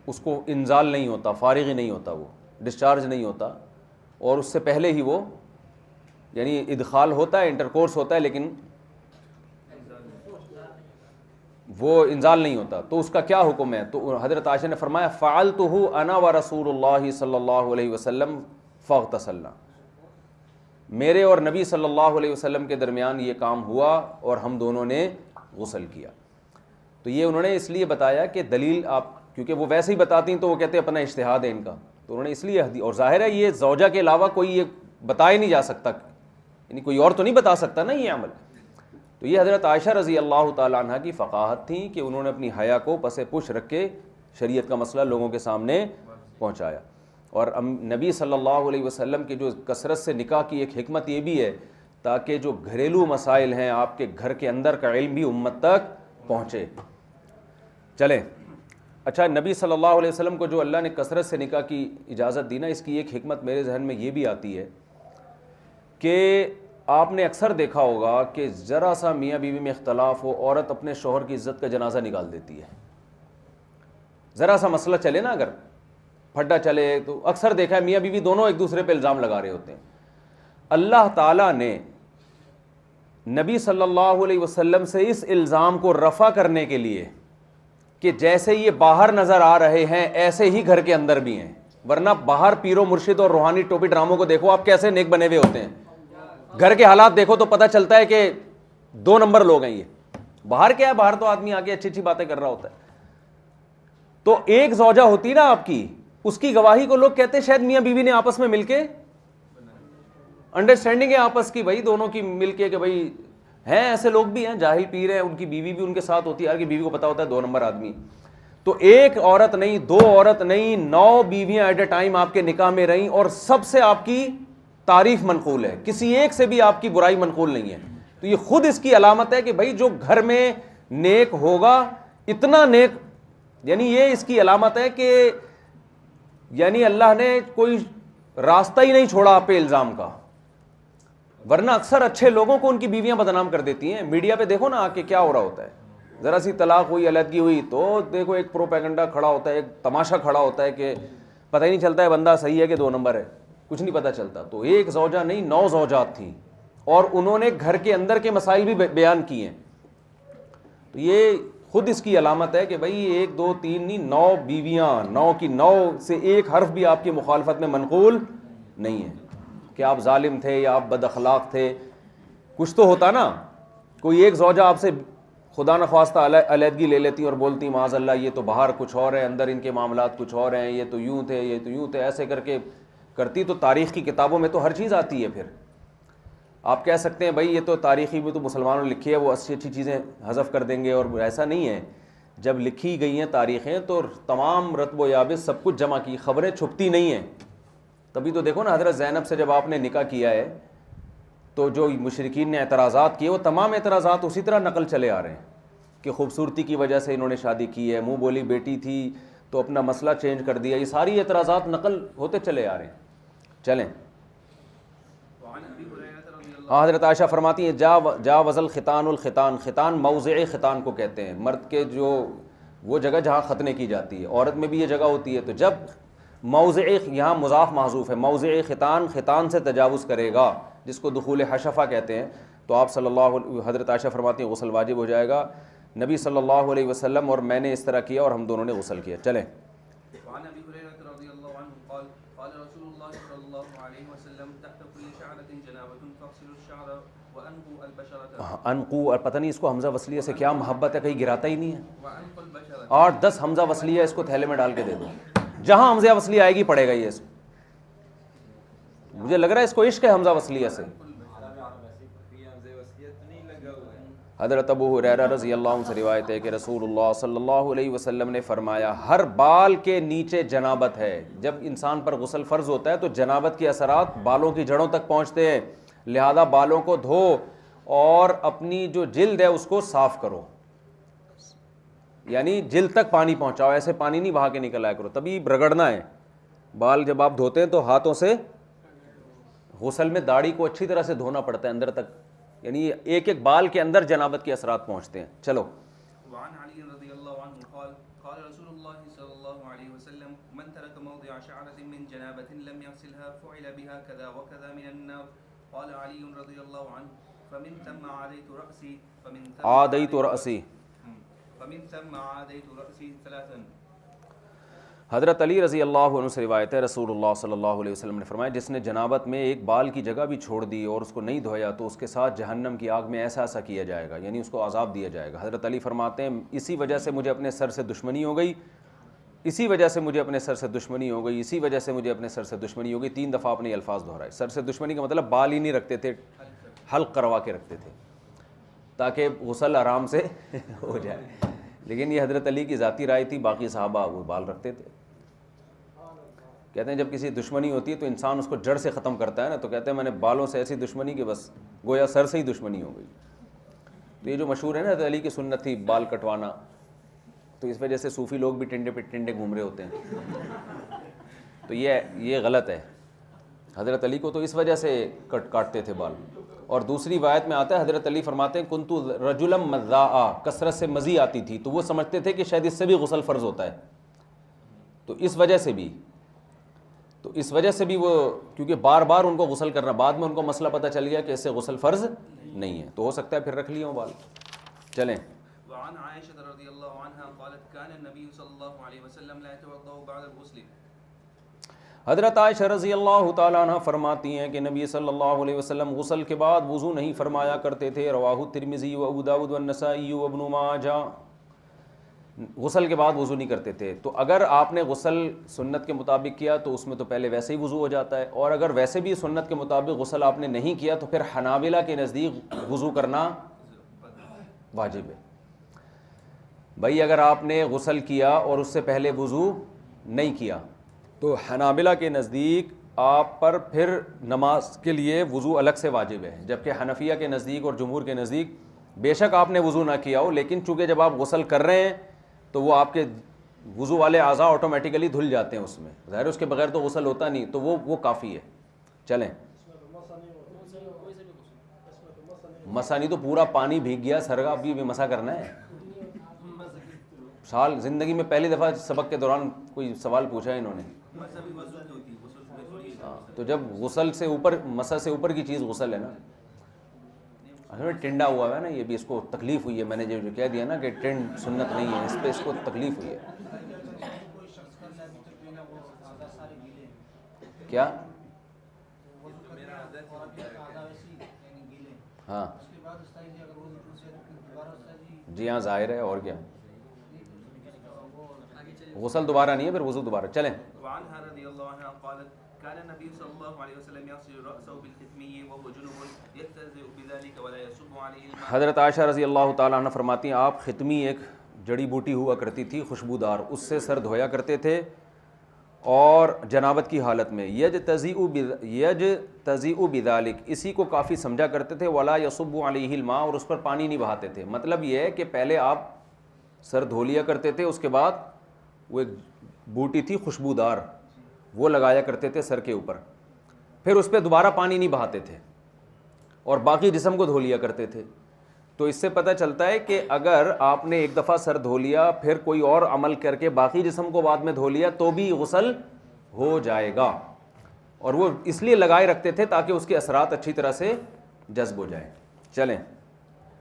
اس کو انزال نہیں ہوتا، فارغ ہی نہیں ہوتا، وہ ڈسچارج نہیں ہوتا، اور اس سے پہلے ہی وہ یعنی ادخال ہوتا ہے، انٹرکورس ہوتا ہے، لیکن وہ انزال نہیں ہوتا، تو اس کا کیا حکم ہے؟ تو حضرت عائشہ نے فرمایا فعلتہ انا ورسول اللہ صلی اللہ علیہ وسلم فاغتسلنا، میرے اور نبی صلی اللہ علیہ وسلم کے درمیان یہ کام ہوا اور ہم دونوں نے غسل کیا۔ تو یہ انہوں نے اس لیے بتایا کہ دلیل آپ، کیونکہ وہ ویسے ہی بتاتی ہیں تو وہ کہتے ہیں اپنا اجتہاد ہے ان کا، تو انہوں نے اس لیے اور ظاہر ہے یہ زوجہ کے علاوہ کوئی یہ بتایا نہیں جا سکتا، یعنی کوئی اور تو نہیں بتا سکتا نا یہ عمل۔ تو یہ حضرت عائشہ رضی اللہ تعالیٰ عنہ کی فقاہت تھی کہ انہوں نے اپنی حیا کو پس پش رکھ کے شریعت کا مسئلہ لوگوں کے سامنے پہنچایا۔ اور نبی صلی اللہ علیہ وسلم کے جو کثرت سے نکاح کی ایک حکمت یہ بھی ہے تاکہ جو گھریلو مسائل ہیں آپ کے گھر کے اندر کا علم بھی امت تک پہنچے۔ چلیں، اچھا، نبی صلی اللہ علیہ وسلم کو جو اللہ نے کثرت سے نکاح کی اجازت دی نا، اس کی ایک حکمت میرے ذہن میں یہ بھی آتی ہے کہ آپ نے اکثر دیکھا ہوگا کہ ذرا سا میاں بیوی میں اختلاف ہو، عورت اپنے شوہر کی عزت کا جنازہ نکال دیتی ہے۔ ذرا سا مسئلہ چلے نا، اگر پھڈا چلے تو اکثر دیکھا ہے میاں بیوی دونوں ایک دوسرے پہ الزام لگا رہے ہوتے ہیں۔ اللہ تعالیٰ نے نبی صلی اللہ علیہ وسلم سے اس الزام کو رفع کرنے کے لیے کہ جیسے یہ باہر نظر آ رہے ہیں ایسے ہی گھر کے اندر بھی ہیں، ورنہ باہر پیرو مرشد اور روحانی ٹوپی ڈراموں کو دیکھو آپ کیسے نیک بنے ہوئے ہوتے ہیں، گھر کے حالات دیکھو تو پتہ چلتا ہے کہ 2 نمبر لوگ ہیں یہ۔ باہر کیا ہے، باہر تو آدمی آگے اچھی اچھی باتیں کر رہا ہوتا ہے۔ تو ایک زوجہ ہوتی نا آپ کی، اس کی گواہی کو لوگ کہتے ہیں شاید میاں بیوی نے آپس میں مل کے انڈرسٹینڈنگ ہے آپس کی، بھائی دونوں کی مل کے، کہ بھائی ہیں ایسے لوگ بھی ہیں، جاہل پیر ہیں، ان کی بیوی بھی ان کے ساتھ ہوتی ہے، ہر کی بیوی کو پتا ہوتا ہے 2 نمبر آدمی۔ تو ایک عورت نہیں، 2 عورت نہیں، 9 بیویاں ایٹ اے ٹائم آپ کے نکاح میں رہیں، اور سب سے آپ کی تعریف منقول ہے، کسی ایک سے بھی آپ کی برائی منقول نہیں ہے۔ تو یہ خود اس کی علامت ہے کہ بھائی جو گھر میں نیک ہوگا، اتنا نیک، یعنی یہ اس کی علامت ہے کہ یعنی اللہ نے کوئی راستہ ہی نہیں چھوڑا آپ پہ الزام کا۔ ورنہ اکثر اچھے لوگوں کو ان کی بیویاں بدنام کر دیتی ہیں۔ میڈیا پہ دیکھو نا آ کے کیا ہو رہا ہوتا ہے، ذرا سی طلاق ہوئی، علیحدگی ہوئی تو دیکھو ایک پروپیگنڈا کھڑا ہوتا ہے، ایک تماشا کھڑا ہوتا ہے کہ پتہ ہی نہیں چلتا ہے بندہ صحیح ہے کہ 2 نمبر ہے، کچھ نہیں پتہ چلتا۔ تو ایک زوجہ نہیں، 9 زوجات تھیں، اور انہوں نے گھر کے اندر کے مسائل بھی بیان کیے ہیں۔ تو یہ خود اس کی علامت ہے کہ بھئی 1 2 3 نہیں، 9 بیویاں، 9 کی 9 سے ایک حرف بھی آپ کی مخالفت میں منقول نہیں ہے کہ آپ ظالم تھے یا آپ بد اخلاق تھے۔ کچھ تو ہوتا نا، کوئی ایک زوجہ آپ سے خدا نخواستہ علیحدگی لے لیتی اور بولتی معاذ اللہ یہ تو باہر کچھ اور ہے، اندر ان کے معاملات کچھ اور ہیں، یہ تو یوں تھے، یہ تو یوں تھے، ایسے کر کے کرتی تو تاریخ کی کتابوں میں تو ہر چیز آتی ہے۔ پھر آپ کہہ سکتے ہیں بھائی یہ تو تاریخی میں تو مسلمانوں نے لکھی ہے، وہ اچھی چیزیں حذف کر دیں گے، اور ایسا نہیں ہے۔ جب لکھی گئی ہیں تاریخیں تو تمام رتب و یابس سب کچھ جمع کی، خبریں چھپتی نہیں ہیں۔ تبھی تو دیکھو نا حضرت زینب سے جب آپ نے نکاح کیا ہے تو جو مشرکین نے اعتراضات کیے وہ تمام اعتراضات اسی طرح نقل چلے آ رہے ہیں کہ خوبصورتی کی وجہ سے انہوں نے شادی کی ہے، منہ بولی بیٹی تھی تو اپنا مسئلہ چینج کر دیا، یہ ساری اعتراضات نقل ہوتے چلے آ رہے ہیں۔ چلیں، حضرت عائشہ فرماتی ہیں جاوز الختان الختان، ختان موضع ختان کو کہتے ہیں، مرد کے جو وہ جگہ جہاں ختنے کی جاتی ہے، عورت میں بھی یہ جگہ ہوتی ہے۔ تو جب موضع، یہاں مضاف محذوف ہے، موضع ختان، ختان سے تجاوز کرے گا جس کو دخول حشفہ کہتے ہیں، تو آپ صلی اللہ علیہ، حضرت عائشہ فرماتی ہیں غسل واجب ہو جائے گا۔ نبی صلی اللہ علیہ وسلم اور میں نے اس طرح کیا اور ہم دونوں نے غسل کیا۔ چلیں، وعن ابي هريره رضي الله عنه قال قال رسول الله صلى الله عليه وسلم تحت كل شعرة جنابة فاغسلوا الشعر وانقوا البشرة۔ انقو، اور پتہ نہیں اس کو حمزہ وصلیہ سے کیا محبت ہے، کہیں گراتا ہی نہیں ہے۔ وانقوا البشرة 8-10 حمزہ وصلیہ اس کو تھیلے میں ڈال کے دے دو، جہاں حمزہ وصلیہ آئے گی پڑے گا یہ اس کو۔ مجھے لگ رہا ہے اس کو عشق ہے حمزہ وصلیہ سے۔ حضرت ابو ہریرہ رضی اللہ عنہ سے روایت ہے کہ رسول اللہ صلی اللہ علیہ وسلم نے فرمایا ہر بال کے نیچے جنابت ہے۔ جب انسان پر غسل فرض ہوتا ہے تو جنابت کے اثرات بالوں کی جڑوں تک پہنچتے ہیں، لہذا بالوں کو دھو اور اپنی جو جلد ہے اس کو صاف کرو، یعنی جلد تک پانی پہنچاؤ، ایسے پانی نہیں بہا کے نکل آیا کرو، تبھی رگڑنا ہے۔ بال جب آپ دھوتے ہیں تو ہاتھوں سے، غسل میں داڑھی کو اچھی طرح سے دھونا پڑتا ہے اندر تک، یعنی ایک ایک بال کے اندر جنابت کے اثرات پہنچتے ہیں۔ چلو، وعن علي رضي الله عنه قال قال رسول الله الله صلى الله عليه وسلم من ترك موضع شعرة من جنابة لم يغسلها فعل بها كذا وكذا من النار. قال علي رضي الله عنه فمن ثم عاديت رأسي ثلاثا. حضرت علی رضی اللہ عنہ سے روایت ہے رسول اللہ صلی اللہ علیہ وسلم نے فرمایا جس نے جنابت میں ایک بال کی جگہ بھی چھوڑ دی اور اس کو نہیں دھویا تو اس کے ساتھ جہنم کی آگ میں ایسا ایسا کیا جائے گا، یعنی اس کو عذاب دیا جائے گا. حضرت علی فرماتے ہیں اسی وجہ سے مجھے اپنے سر سے دشمنی ہو گئی، اسی وجہ سے مجھے اپنے سر سے دشمنی ہو گئی، اسی وجہ سے مجھے اپنے سر سے دشمنی ہو گئی. 3 دفعہ اپنے الفاظ دہرائے. سر سے دشمنی کا مطلب بال ہی نہیں رکھتے تھے، حلق کروا کے رکھتے تھے تاکہ غسل آرام سے ہو جائے. لیکن یہ حضرت علی کی ذاتی رائے تھی، باقی صحابہ وہ بال رکھتے تھے. کہتے ہیں جب کسی دشمنی ہوتی ہے تو انسان اس کو جڑ سے ختم کرتا ہے نا، تو کہتے ہیں میں نے بالوں سے ایسی دشمنی کہ بس گویا سر سے ہی دشمنی ہو گئی. تو یہ جو مشہور ہے نا حضرت علی کی سنت تھی بال کٹوانا، تو اس وجہ سے صوفی لوگ بھی ٹنڈے پہ ٹنڈے گھوم رہے ہوتے ہیں. تو یہ غلط ہے. حضرت علی کو تو اس وجہ سے کاٹتے تھے بال. اور دوسری روایت میں آتا ہے حضرت علی فرماتے ہیں کنتو رجلا مذاء، کثرت سے مزی آتی تھی تو وہ سمجھتے تھے کہ شاید اس سے بھی غسل فرض ہوتا ہے. تو اس وجہ سے بھی وہ کیونکہ بار بار ان کو غسل کرنا، بعد میں ان کو مسئلہ پتہ چل گیا کہ اس سے غسل فرض نہیں ہے، تو ہو سکتا ہے پھر رکھ لیے ہوں بال. چلیں. وعن عائشة رضی اللہ عنہا قالت كان النبي صلی اللہ علیہ وسلم لا يتوضأ بعد الغسل. حضرت عائشہ رضی اللہ تعالیٰ عنہ فرماتی ہیں کہ نبی صلی اللہ علیہ وسلم غسل کے بعد وضو نہیں فرمایا کرتے تھے. رواہ الترمذی و ابو داؤد والنسائی و ابن ماجہ. غسل کے بعد وضو نہیں کرتے تھے. تو اگر آپ نے غسل سنت کے مطابق کیا تو اس میں تو پہلے ویسے ہی وضو ہو جاتا ہے، اور اگر ویسے بھی سنت کے مطابق غسل آپ نے نہیں کیا تو پھر حنابلہ کے نزدیک وضو کرنا واجب ہے. بھائی اگر آپ نے غسل کیا اور اس سے پہلے وضو نہیں کیا تو حنابلہ کے نزدیک آپ پر پھر نماز کے لیے وضو الگ سے واجب ہے، جبکہ حنفیہ کے نزدیک اور جمہور کے نزدیک بے شک آپ نے وضو نہ کیا ہو، لیکن چونکہ جب آپ غسل کر رہے ہیں تو وہ آپ کے وضو والے اعضاء آٹومیٹیکلی دھل جاتے ہیں اس میں، ظاہر اس کے بغیر تو غسل ہوتا نہیں، تو وہ کافی ہے. چلیں. مسا نہیں تو پورا پانی بھیگ گیا سر کا، ابھی مسا کرنا ہے. سال زندگی میں پہلی دفعہ سبق کے دوران کوئی سوال پوچھا ہے انہوں نے. تو جب غسل سے اوپر، مسا سے اوپر کی چیز غسل ہے نا. ٹنڈا ہوا ہے نا، یہ بھی اس کو تکلیف ہوئی ہے. میں نے جو کہہ دیا نا کہ ٹنڈ سنت نہیں ہے، اس پہ اس کو تکلیف ہوئی ہے. کیا؟ ہاں جی ہاں ظاہر ہے، اور کیا. غسل دوبارہ نہیں ہے، پھر وضو دوبارہ. چلیں. وعنها رضی اللہ عنہ قالت كان النبي صلى الله عليه وسلم يغسل رأسه بالختمية وهو جنب يستهزئ بذلك ولا يصب عليه الماء. حضرت عائشہ رضی اللہ تعالیٰ عنہ فرماتی ہیں آپ ختمی ایک جڑی بوٹی ہوا کرتی تھی خوشبودار، اس سے سر دھویا کرتے تھے اور جنابت کی حالت میں. یجتزئ بذلک، اسی کو کافی سمجھا کرتے تھے. ولا يصب عليه الماء، اور اس پر پانی نہیں بہاتے تھے. مطلب یہ ہے کہ پہلے آپ سر دھو لیا کرتے تھے، اس کے بعد وہ ایک بوٹی تھی خوشبودار وہ لگایا کرتے تھے سر کے اوپر، پھر اس پہ دوبارہ پانی نہیں بہاتے تھے اور باقی جسم کو دھو لیا کرتے تھے. تو اس سے پتہ چلتا ہے کہ اگر آپ نے ایک دفعہ سر دھو لیا پھر کوئی اور عمل کر کے باقی جسم کو بعد میں دھو لیا تو بھی غسل ہو جائے گا. اور وہ اس لیے لگائے رکھتے تھے تاکہ اس کے اثرات اچھی طرح سے جذب ہو جائیں. چلیں.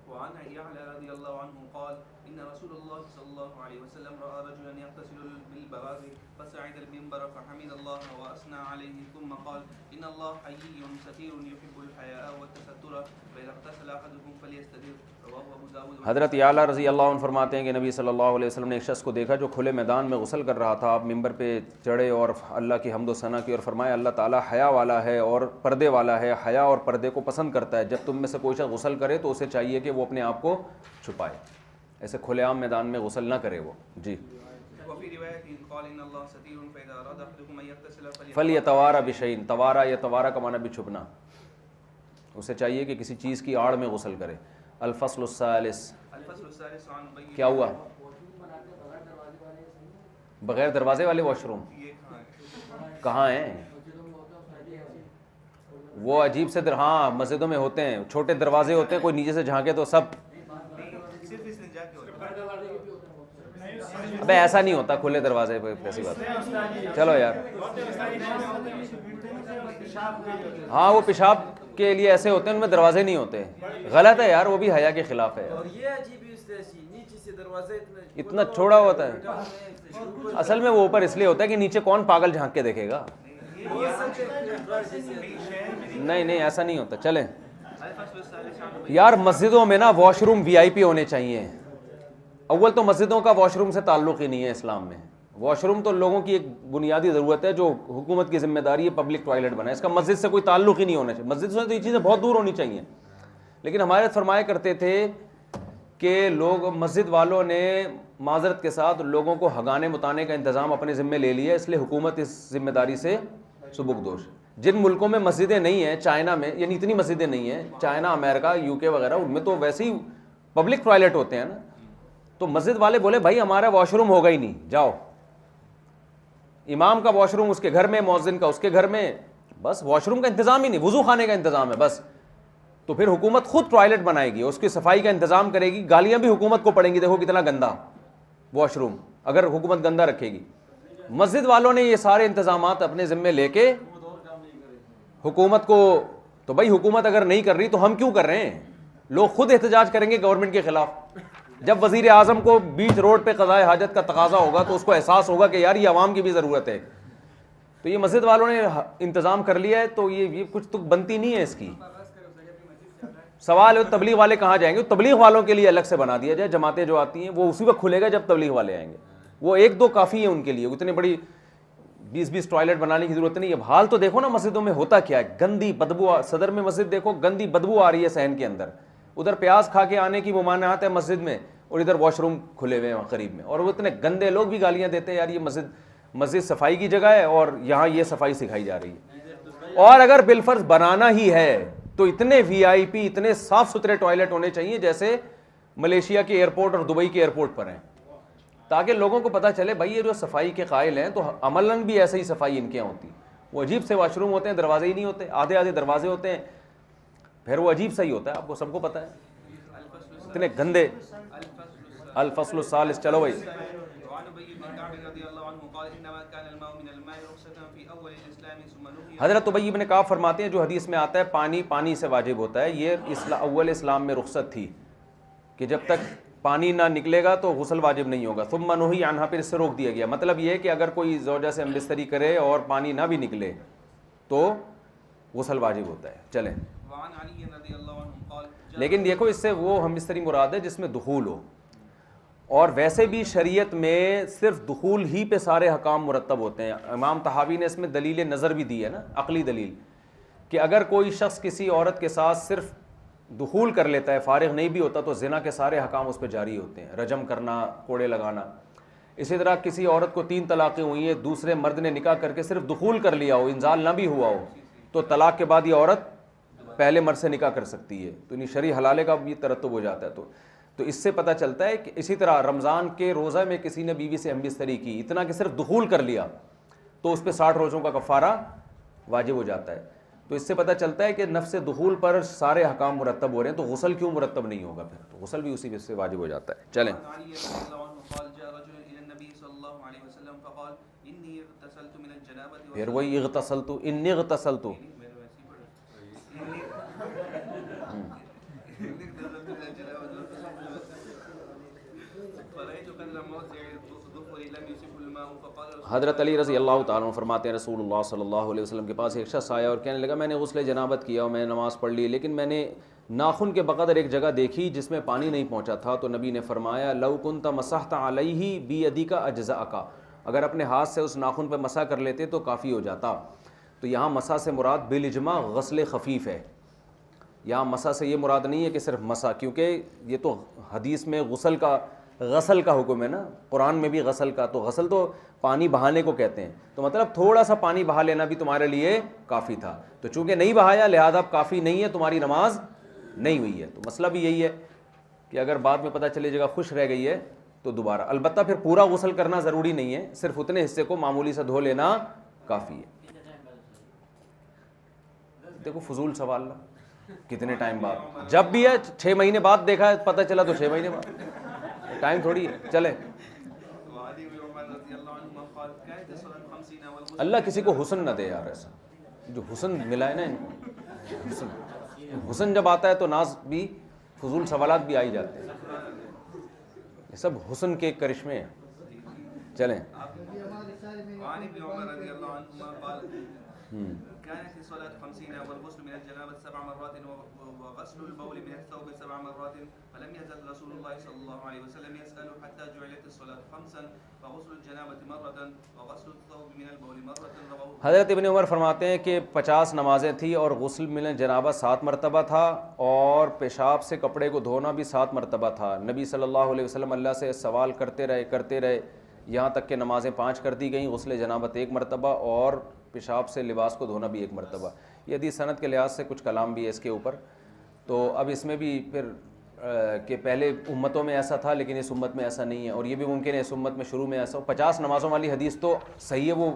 وعن يعلى رضي الله عنه قال إن رسول الله صلى الله عليه وسلم رأى رجلا يغتسل بالبراز فصعد المنبر فحمد الله وأثنى عليه ثم قال إن الله حيي ستير يحب الحياء والتستر فإذا اغتسل أحدكم فليستتر. رواه أبو داود. حضرت اعلیٰ رضی اللہ عنہ فرماتے ہیں کہ نبی صلی اللہ علیہ وسلم نے ایک شخص کو دیکھا جو کھلے میدان میں غسل کر رہا تھا. آپ ممبر پہ چڑھے اور اللہ کی حمد و ثنا کی اور فرمایا اللہ تعالیٰ حیا والا ہے اور پردے والا ہے، حیا اور پردے کو پسند کرتا ہے. جب تم میں سے کوئی شخص غسل کرے تو اسے چاہیے کہ وہ اپنے آپ کو چھپائے، ایسے کھلے عام میدان میں غسل نہ کرے وہ. جی. فلیتوارا بشیء، توارا یا توارا کا معنی بھی چھپنا، اسے چاہیے کہ کسی چیز کی آڑ میں غسل کرے. الفصل الثالث، کیا ہوا؟ بغیر دروازے والے واش روم کہاں ہیں؟ وہ عجیب سے ہاں مسجدوں میں ہوتے ہیں، چھوٹے دروازے ہوتے ہیں، کوئی نیچے سے جھانکے تو سب. ابے ایسا نہیں ہوتا کھلے دروازے پہ، کیسی بات ہے، چلو یار. ہاں وہ پیشاب کے لیے ایسے ہوتے ہیں، ان میں دروازے نہیں ہوتے، غلط ہے یار، وہ بھی حیا کے خلاف ہے. اور یہ عجیب نیچے سے دروازے اتنا چھوڑا ہوتا ہے، اصل میں وہ اوپر اس لیے ہوتا ہے کہ نیچے کون پاگل جھانک کے دیکھے گا. نہیں نہیں ایسا نہیں ہوتا. چلیں یار، مسجدوں میں نا واش روم وی آئی پی ہونے چاہیے. اول تو مسجدوں کا واش روم سے تعلق ہی نہیں ہے اسلام میں. واش روم تو لوگوں کی ایک بنیادی ضرورت ہے جو حکومت کی ذمہ داری ہے پبلک ٹوائلٹ بنائے، اس کا مسجد سے کوئی تعلق ہی نہیں ہونا چاہیے. مسجد سے تو یہ چیزیں بہت دور ہونی چاہیے. لیکن ہمارے فرمایا کرتے تھے کہ لوگ، مسجد والوں نے معذرت کے ساتھ لوگوں کو ہگانے متانے کا انتظام اپنے ذمہ لے لیا، اس لیے حکومت اس ذمہ داری سے سبکدوش. جن ملکوں میں مسجدیں نہیں ہیں، چائنا میں، یعنی اتنی مسجدیں نہیں ہیں، چائنا، امریکہ، یو کے وغیرہ، ان میں تو ویسے ہی پبلک ٹوائلٹ ہوتے ہیں نا. تو مسجد والے بولے بھائی ہمارا واش روم ہوگا ہی نہیں، جاؤ. امام کا واش روم اس کے گھر میں، مؤذن کا اس کے گھر میں، بس واش روم کا انتظام ہی نہیں، وضو خانے کا انتظام ہے بس. تو پھر حکومت خود ٹوائلٹ بنائے گی، اس کی صفائی کا انتظام کرے گی، گالیاں بھی حکومت کو پڑیں گی، دیکھو کتنا گندا واش روم، اگر حکومت گندا رکھے گی. مسجد والوں نے یہ سارے انتظامات اپنے ذمے لے کے حکومت کو، تو بھائی حکومت اگر نہیں کر رہی تو ہم کیوں کر رہے ہیں؟ لوگ خود احتجاج کریں گے گورنمنٹ کے خلاف. جب وزیر اعظم کو بیچ روڈ پہ قضائے حاجت کا تقاضا ہوگا تو اس کو احساس ہوگا کہ یار یہ عوام کی بھی ضرورت ہے. تو یہ مسجد والوں نے انتظام کر لیا ہے، تو یہ کچھ تو بنتی نہیں ہے اس کی. سوال ہے تبلیغ والے کہاں جائیں گے؟ تبلیغ والوں کے لیے الگ سے بنا دیا جائے، جماعتیں جو آتی ہیں وہ اسی وقت کھلے گا جب تبلیغ والے آئیں گے. وہ ایک دو کافی ہے ان کے لیے، اتنی بڑی 20 ٹوائلٹ بنانے کی ضرورت نہیں. اب حال تو دیکھو نا مسجدوں میں ہوتا کیا ہے، گندی بدبو. صدر میں مسجد دیکھو، گندی بدبو آ رہی ہے صحن کے اندر. ادھر پیاز کھا کے آنے کی ممانعت ہے مسجد میں، اور ادھر واش روم کھلے ہوئے ہیں قریب میں، اور وہ اتنے گندے لوگ بھی گالیاں دیتے ہیں یار یہ مسجد صفائی کی جگہ ہے اور یہاں یہ صفائی سکھائی جا رہی ہے. اور اگر بالفرض بنانا ہی ہے تو اتنے وی آئی پی، اتنے صاف ستھرے ٹوائلٹ ہونے چاہیے جیسے ملیشیا کے ایئرپورٹ اور دبئی کے ایئرپورٹ پر ہیں، تاکہ لوگوں کو پتہ چلے بھائی یہ جو صفائی کے قائل ہیں تو عملاً بھی ایسے ہی صفائی ان کے یہاں ہوتی. وہ عجیب سے واش روم ہوتے ہیں، دروازے ہی نہیں ہوتے، آدھے آدھے دروازے ہوتے ہیں، پھر وہ عجیب سا ہی ہوتا ہے، آپ کو سب کو پتہ ہے، اتنے گندے. الفصل الثالث. چلو بھائی. حضرت ابی بن کعب فرماتے ہیں جو حدیث میں آتا ہے پانی سے واجب ہوتا ہے، یہ اول اسلام میں رخصت تھی کہ جب تک پانی نہ نکلے گا تو غسل واجب نہیں ہوگا. ثم نہی عنہا، پھر اس سے روک دیا گیا. مطلب یہ ہے کہ اگر کوئی زوجہ سے ہم بستری کرے اور پانی نہ بھی نکلے تو غسل واجب ہوتا ہے. چلیں. لیکن دیکھو اس سے وہ ہم بستری مراد ہے جس میں دخول ہو، اور ویسے بھی شریعت میں صرف دخول ہی پہ سارے حکام مرتب ہوتے ہیں. امام طحاوی نے اس میں دلیل نظر بھی دی ہے نا، عقلی دلیل، کہ اگر کوئی شخص کسی عورت کے ساتھ صرف دخول کر لیتا ہے، فارغ نہیں بھی ہوتا، تو زنا کے سارے حکام اس پہ جاری ہوتے ہیں، رجم کرنا، کوڑے لگانا. اسی طرح کسی عورت کو 3 طلاقیں ہوئی ہیں، دوسرے مرد نے نکاح کر کے صرف دخول کر لیا ہو، انزال نہ بھی ہوا ہو، تو طلاق کے بعد یہ عورت پہلے مرد سے نکاح کر سکتی ہے. تو انہیں شرعی حلالے کا بھی ترتب ہو جاتا ہے. تو اس سے پتہ چلتا ہے کہ اسی طرح رمضان کے روزہ میں کسی نے بیوی سے ہم بستری کی، اتنا کہ صرف دخول کر لیا، تو اس پہ 60 روزوں کا کفارہ واجب ہو جاتا ہے. تو اس سے پتہ چلتا ہے کہ نفس دخول پر سارے حکام مرتب ہو رہے ہیں، تو غسل کیوں مرتب نہیں ہوگا؟ پھر تو غسل بھی اسی سے واجب ہو جاتا ہے. چلیں. پھر وہی اغتسلت، انی اغتسلت. حضرت علی رضی اللہ تعالیٰ عنہ فرماتے ہیں رسول اللہ صلی اللہ علیہ وسلم کے پاس ایک شخص آیا اور کہنے لگا میں نے غسل جنابت کیا اور میں نے نماز پڑھ لی، لیکن میں نے ناخن کے بقدر ایک جگہ دیکھی جس میں پانی نہیں پہنچا تھا. تو نبی نے فرمایا لو کنت مسحت علیہ بیدک اجزاک، اگر اپنے ہاتھ سے اس ناخن پہ مسح کر لیتے تو کافی ہو جاتا. تو یہاں مسح سے مراد بالاجماع غسل خفیف ہے. یہاں مسح سے یہ مراد نہیں ہے کہ صرف مسح، کیونکہ یہ تو حدیث میں غسل کا حکم ہے نا، قرآن میں بھی غسل کا. تو غسل تو پانی بہانے کو کہتے ہیں، تو مطلب تھوڑا سا پانی بہا لینا بھی تمہارے لیے کافی تھا. تو چونکہ نہیں بہایا لہذا اب کافی نہیں ہے، تمہاری نماز نہیں ہوئی ہے. تو مسئلہ بھی یہی ہے کہ اگر بعد میں پتہ چلے جگہ خشک رہ گئی ہے تو دوبارہ، البتہ پھر پورا غسل کرنا ضروری نہیں ہے، صرف اتنے حصے کو معمولی سے دھو لینا کافی ہے. دیکھو فضول سوال نا، کتنے ٹائم بعد؟ جب بھی ہے 6 مہینے بعد دیکھا ہے، پتہ چلا تو 6 مہینے بعد، ٹائم تھوڑی ہے. چلے. عنهما قال كانت الصلاة 50 والغسل. اللہ کسی کو حسن نہ دے یار، ایسا جو حسن ملا ہے نا ان کو، حسن جب آتا ہے تو ناز بھی، فضول سوالات بھی آ ہی جاتے ہیں، یہ سب حسن کے کرشمے ہیں. چلیں. وعن ابن عمر رضي الله عنهما قال كانت الصلاة 50 والغسل من الجنابة 7 مرات وغسل البول من الثوب 7 مرات فلم يزل رسول الله صلى الله عليه وسلم يسأل حتى جعلت الصلاة 5 فغسل الجنابة مرة وغسل الثوب من البول مرة. رواه. حضرت ابن عمر فرماتے ہیں کہ 50 نمازیں تھیں اور غسل من جنابہ 7 مرتبہ تھا، اور پیشاب سے کپڑے کو دھونا بھی 7 مرتبہ تھا. نبی صلی اللہ علیہ وسلم اللہ سے سوال کرتے رہے یہاں تک کہ نمازیں 5 کر دی گئیں، غسل جنابت 1 مرتبہ اور پیشاب سے لباس کو دھونا بھی 1 مرتبہ. یہ حدیث سند کے لحاظ سے کچھ کلام بھی ہے اس کے اوپر. تو اب اس میں بھی پھر کہ پہلے امتوں میں ایسا تھا لیکن اس امت میں ایسا نہیں ہے، اور یہ بھی ممکن ہے اس امت میں شروع میں ایسا ہو. 50 نمازوں والی حدیث تو صحیح ہے، وہ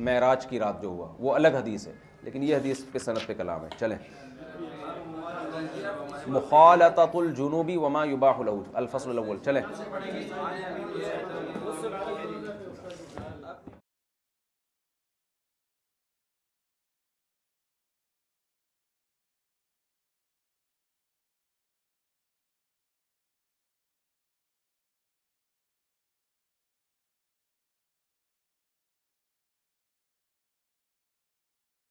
معراج کی رات جو ہوا وہ الگ حدیث ہے، لیکن یہ حدیث کے سند پہ کلام ہے. چلیں. مخالطۃ الجنوب وما یباح له، الفصل الاول. چلیں.